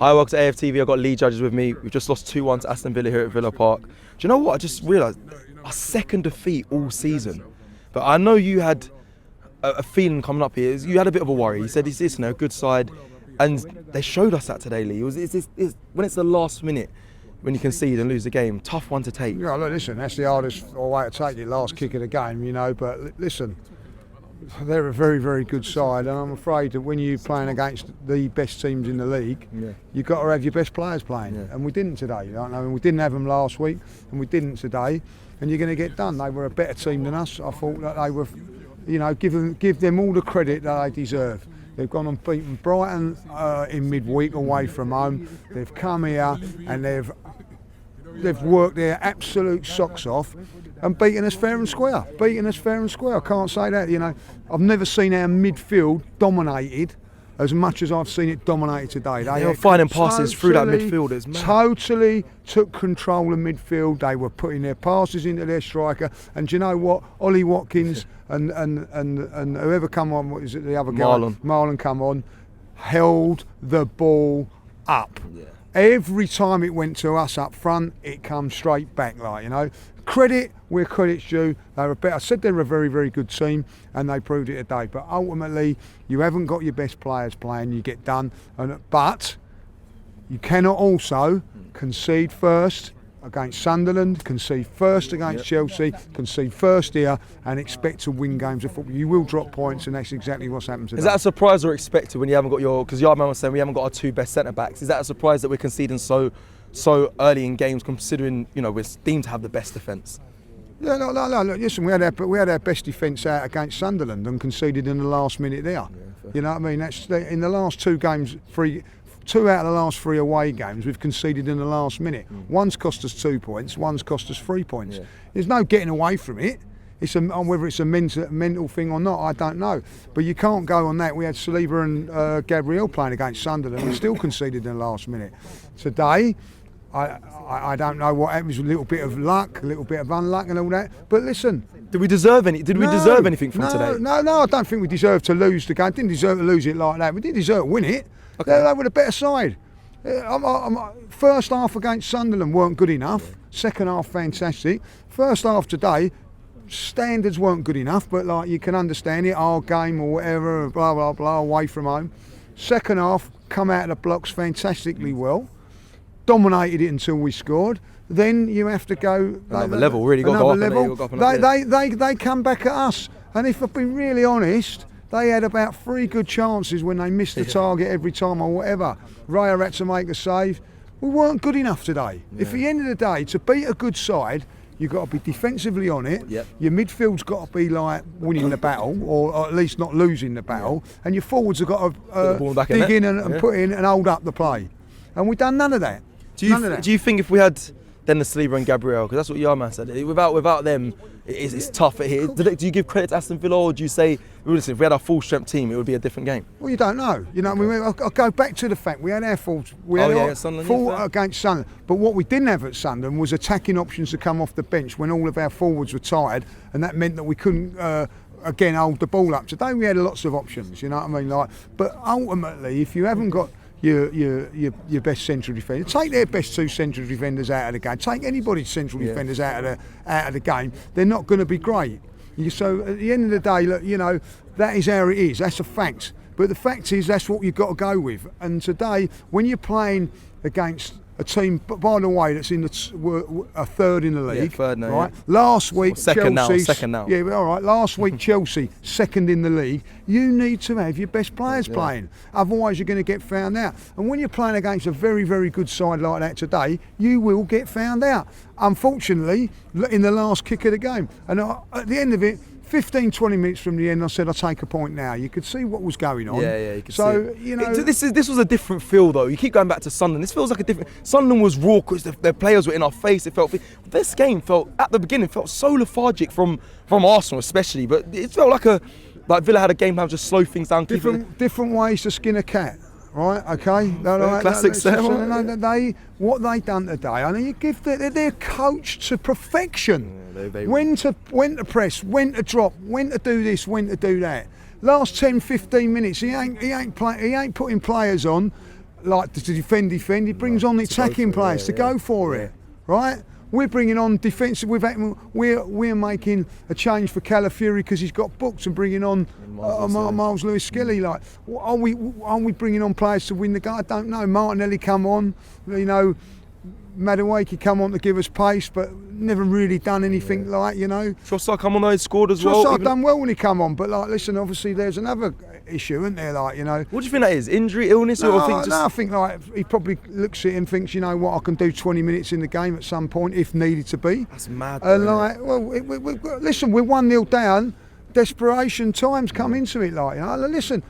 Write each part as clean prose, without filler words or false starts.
Hi, welcome to AFTV. I've got Lee Judges with me. We've just lost 2-1 to Aston Villa here at Villa Park. Do you know what? I just realised our second defeat all season. But I know you had a feeling coming up here. You had a bit of a worry. You said it's a good side. And they showed us that today, Lee. When it's the last minute, when you concede and lose the game, tough one to take. Yeah, look, listen, that's the hardest way to take it, last kick of the game, you know. But listen, they're a very, very good side, and I'm afraid that when you're playing against the best teams in the league, you've got to have your best players playing, and we didn't today. You know? I mean, we didn't have them last week, and we didn't today, and you're going to get done. They were a better team than us. I thought that they were, you know, give them all the credit that they deserve. They've gone and beaten Brighton in midweek away from home. They've come here and they've worked their absolute socks off and beaten us fair and square. I can't say that, you know. I've never seen our midfield dominated as much as I've seen it dominated today. They were finding passes through that midfield. It's mad. Totally took control of midfield. They were putting their passes into their striker. And do you know what? Ollie Watkins and whoever come on, what is it, the other guy? Marlon come on, held the ball up. Yeah. Every time it went to us up front, it comes straight back, like, you know. Credit where credit's due. They were better. I said they were a very, very good team, and they proved it today. But ultimately, you haven't got your best players playing. You get done. But you cannot also concede first against Sunderland, concede first against Chelsea, concede first here, and expect to win games of football. You will drop points, and that's exactly what's happened today. Is that a surprise or expected when you haven't got because Yardman was saying we haven't got our two best centre backs? Is that a surprise that we're conceding so early in games, considering, you know, we're deemed to have the best defence? No. Look, listen, we had our best defence out against Sunderland and conceded in the last minute there. Yeah, you know what I mean? That's in the last two games, 2 out of the last 3 away games we've conceded in the last minute. One's cost us 2 points, one's cost us 3 points. Yeah. There's no getting away from it. Whether it's a mental thing or not, I don't know. But you can't go on that. We had Saliba and Gabriel playing against Sunderland. We still conceded in the last minute. Today, I don't know what happened. It was a little bit of luck, a little bit of unluck and all that. But listen, Did we deserve anything from today? No, I don't think we deserved to lose the game. Didn't deserve to lose it like that. We did deserve to win it. Okay. They were the better side. First half against Sunderland weren't good enough. Second half, fantastic. First half today, standards weren't good enough, but like you can understand it, our game or whatever, blah, blah, blah, away from home. Second half, come out of the blocks fantastically well. Dominated it until we scored. Then you have to go another level. Really got to go up. They come back at us, and if I've been really honest, they had about 3 good chances when they missed the target every time or whatever. Raya had to make a save. We weren't good enough today. Yeah. If at the end of the day, to beat a good side, you've got to be defensively on it. Yep. Your midfield's got to be like winning the battle, or at least not losing the battle. Yeah. And your forwards have got to dig in and put in and hold up the play. And we've done none of that. Do you think if we had then the Saliba and Gabriel, because that's what Yarman said, without them, it's tough here. Do you give credit to Aston Villa, or do you say, listen, if we had our full strength team, it would be a different game? Well, you don't know. You know, I mean, I'll go back to the fact we had our faults. We had our fault against Sunderland. But what we didn't have at Sunderland was attacking options to come off the bench when all of our forwards were tired, and that meant that we couldn't again hold the ball up. Today we had lots of options. You know what I mean? But ultimately, if you haven't got your best central defender, take their best 2 central defenders out of the game, take anybody's central defenders out of the game, they're not going to be great. So at the end of the day, look, you know, that is how it is. That's a fact. But the fact is, that's what you've got to go with. And today, when you're playing against a team, by the way, that's in a third in the league. Yeah, third now, right? Yeah. Last week, second Chelsea. now. Yeah, all right. Last week, Chelsea, second in the league. You need to have your best players playing. Otherwise, you're going to get found out. And when you're playing against a very, very good side like that today, you will get found out. Unfortunately, in the last kick of the game. And at the end of it, 15, 20 minutes from the end, I said, I'll take a point now. You could see what was going on. Yeah, you could see it. You know, this was a different feel, though. You keep going back to Sunderland. This feels like a different... Sunderland was raw because their players were in our face. It felt... This game at the beginning, felt so lethargic from Arsenal especially, but it felt like Villa had a game plan to just slow things down. Different ways to skin a cat. Right, okay. Classics. What they done today, I mean, you give they're coached to perfection. Yeah, when to press, when to drop, when to do this, when to do that. Last 10, 15 minutes, he ain't putting players on like to defend. He brings on the attacking players to go for it, right? We're bringing on defensive. We're making a change for Calafiori because he's got books, and bringing on Miles Lewis Skelly. Like, are we bringing on players to win the game? I don't know. Martinelli come on, you know. Madueke come on to give us pace, but never really done anything like, you know. Trossard come on, though, he scored as well. Trossard done well when he come on, but like, listen, obviously there's another issue, isn't there? Like, you know. What do you think that is? Injury, illness, or I think like he probably looks at it and thinks, you know what, I can do 20 minutes in the game at some point if needed to be. That's mad. And like, well, listen, we're 1-0 down. Desperation times come into it, like, you know. Listen.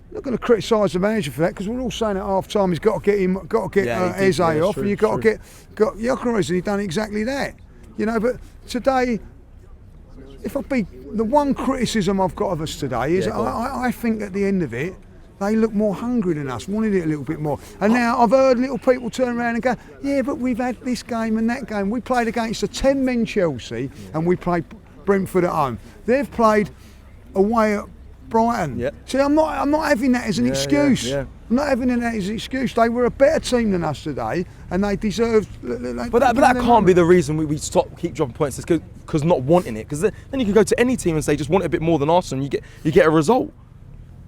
I'm not going to criticise the manager for that, because we're all saying at half time he's got to get Eze off, and you've got to get Gyökeres, and he's done exactly that, you know. But today, the one criticism I've got of us today is I think at the end of it they look more hungry than us, wanted it a little bit more. And now I've heard little people turn around and go, yeah, but we've had this game and that game. We played against a 10-men Chelsea, and we played Brentford at home. They've played away at Brighton. Yep. See, I'm not having that as an excuse. I'm not having that as an excuse. They were a better team than us today, and they deserved. But that can't be the reason we keep dropping points. It's because not wanting it. Because then you can go to any team and say just want it a bit more than Arsenal, and you get a result.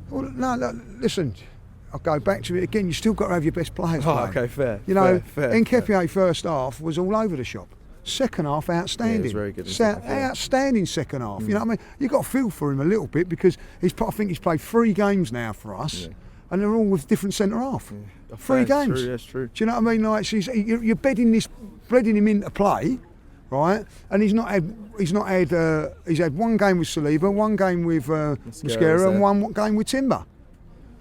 Well, no, listen. I'll go back to it again. You still got to have your best players. Okay, fair. You know, fair. Nketiah first half was all over the shop. Second half, outstanding. Yeah, it was very good. Outstanding second half. You know what I mean? You've got to feel for him a little bit, because I think he's played 3 games now for us, and they're all with different centre half. 3 games. That's true. Do you know what I mean? Like, you're bedding him into play, right? And he's had 1 game with Saliba, 1 game with Mosquera, and 1 game with Timber.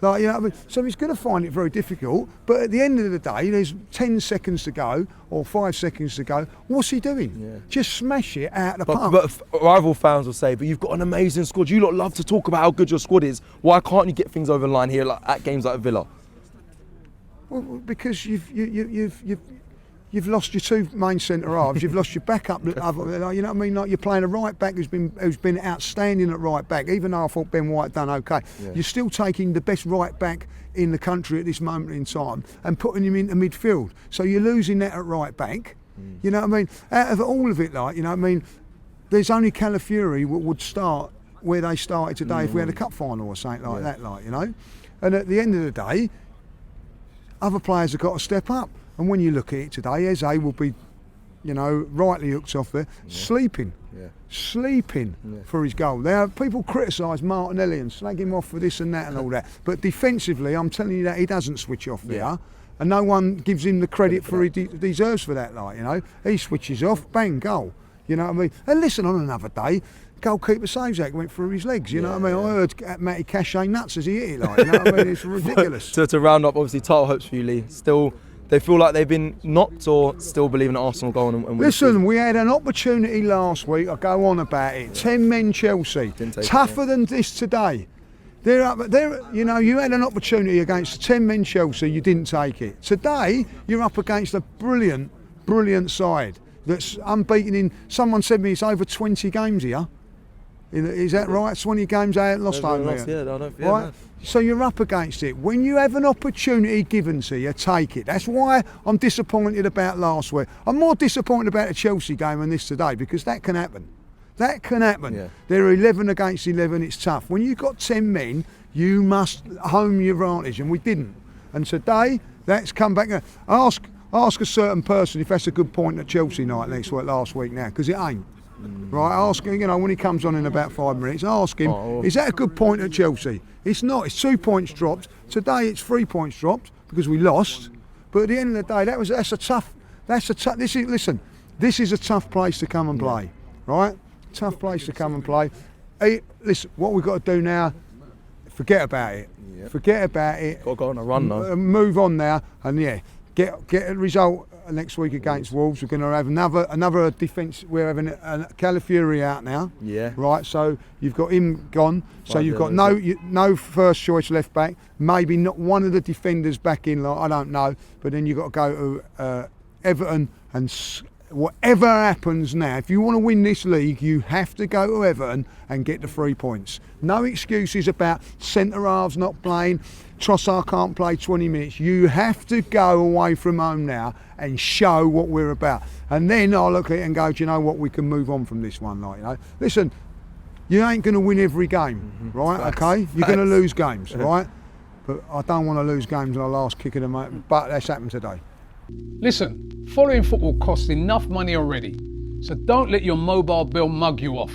Like, you know what I mean? So he's going to find it very difficult, but at the end of the day, there's 10 seconds to go or 5 seconds to go. What's he doing? Yeah. Just smash it out the park. But rival fans will say, but you've got an amazing squad. You lot love to talk about how good your squad is. Why can't you get things over the line here, like at games like Villa? Well, because you've lost your 2 main centre halves. You've lost your backup. You know what I mean? Like, you're playing a right back who's been outstanding at right back. Even though I thought Ben White done okay, you're still taking the best right back in the country at this moment in time and putting him into midfield. So you're losing that at right back. You know what I mean? Out of all of it, like, you know what I mean, there's only Calafiori would start where they started today if we had a cup final or something like that, like, you know. And at the end of the day, other players have got to step up. And when you look at it today, Eze will be, you know, rightly hooked off there, sleeping for his goal. Now, people criticise Martinelli and slag him off for this and that and all that, but defensively, I'm telling you that he doesn't switch off there, and no one gives him the credit for he deserves for that. Like, you know, he switches off, bang, goal. You know what I mean? And listen, on another day, goalkeeper saves that, went through his legs. You know what I mean? I heard Matty Cash say nuts as he hit it. Like, you know what I mean? It's ridiculous. So to round up, obviously, title hopes for you, Lee. Still. They feel like they've been knocked, or still believing that Arsenal go on and win? Listen, we had an opportunity last week. I'll go on about it. 10-men Chelsea, tougher than this today. They're up. You know, you had an opportunity against 10-men Chelsea. You didn't take it. Today, you're up against a brilliant side that's unbeaten in. Someone said to me it's over 20 games here. Is that right? 20 games I haven't lost home here. Right? So you're up against it. When you have an opportunity given to you, take it. That's why I'm disappointed about last week. I'm more disappointed about the Chelsea game than this today, because that can happen. That can happen. Yeah. They're 11 against 11. It's tough. When you've got 10 men, you must home your advantage, and we didn't. And today, that's come back. Ask a certain person if that's a good point at Chelsea night last week now, because it ain't. Right, ask him, you know, when he comes on in about 5 minutes, ask him, is that a good point at Chelsea? It's not, it's 2 points dropped. Today it's 3 points dropped because we lost. But at the end of the day, this is a tough place to come and play, right? Tough place to come and play. Hey, listen, what we've got to do now, forget about it. Forget about it. Got to go on a run though. Move on now, and get a result next week against Wolves. We're going to have another defence. We're having a Calafiori out now. Yeah. Right. So you've got him gone. So you've got no first choice left back. Maybe not one of the defenders back in. Like, I don't know. But then you've got to go to Everton and whatever happens now, if you want to win this league, you have to go to Everton and get the 3 points. No excuses about centre halves not playing, Trossard can't play 20 minutes. You have to go away from home now and show what we're about. And then I'll look at it and go, do you know what, we can move on from this one. Like, you know, listen, you ain't going to win every game, right? Facts. Okay, you're going to lose games, right? But I don't want to lose games on the last kick of the match. But that's happened today. Listen, following football costs enough money already, so don't let your mobile bill mug you off.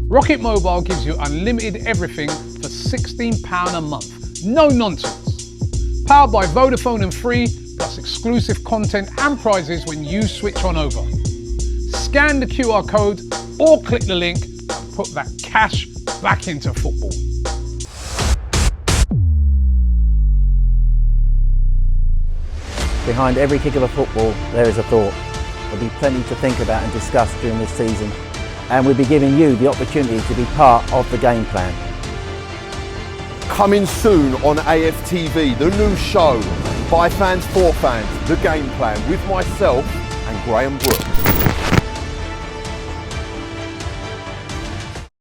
Rocket Mobile gives you unlimited everything for £16 a month. No nonsense. Powered by Vodafone and Free, plus exclusive content and prizes when you switch on over. Scan the QR code or click the link and put that cash back into football. Behind every kick of a football, there is a thought. There'll be plenty to think about and discuss during this season, and we'll be giving you the opportunity to be part of the game plan. Coming soon on AFTV, the new show, by fans for fans, the game plan, with myself and Graham Brooks.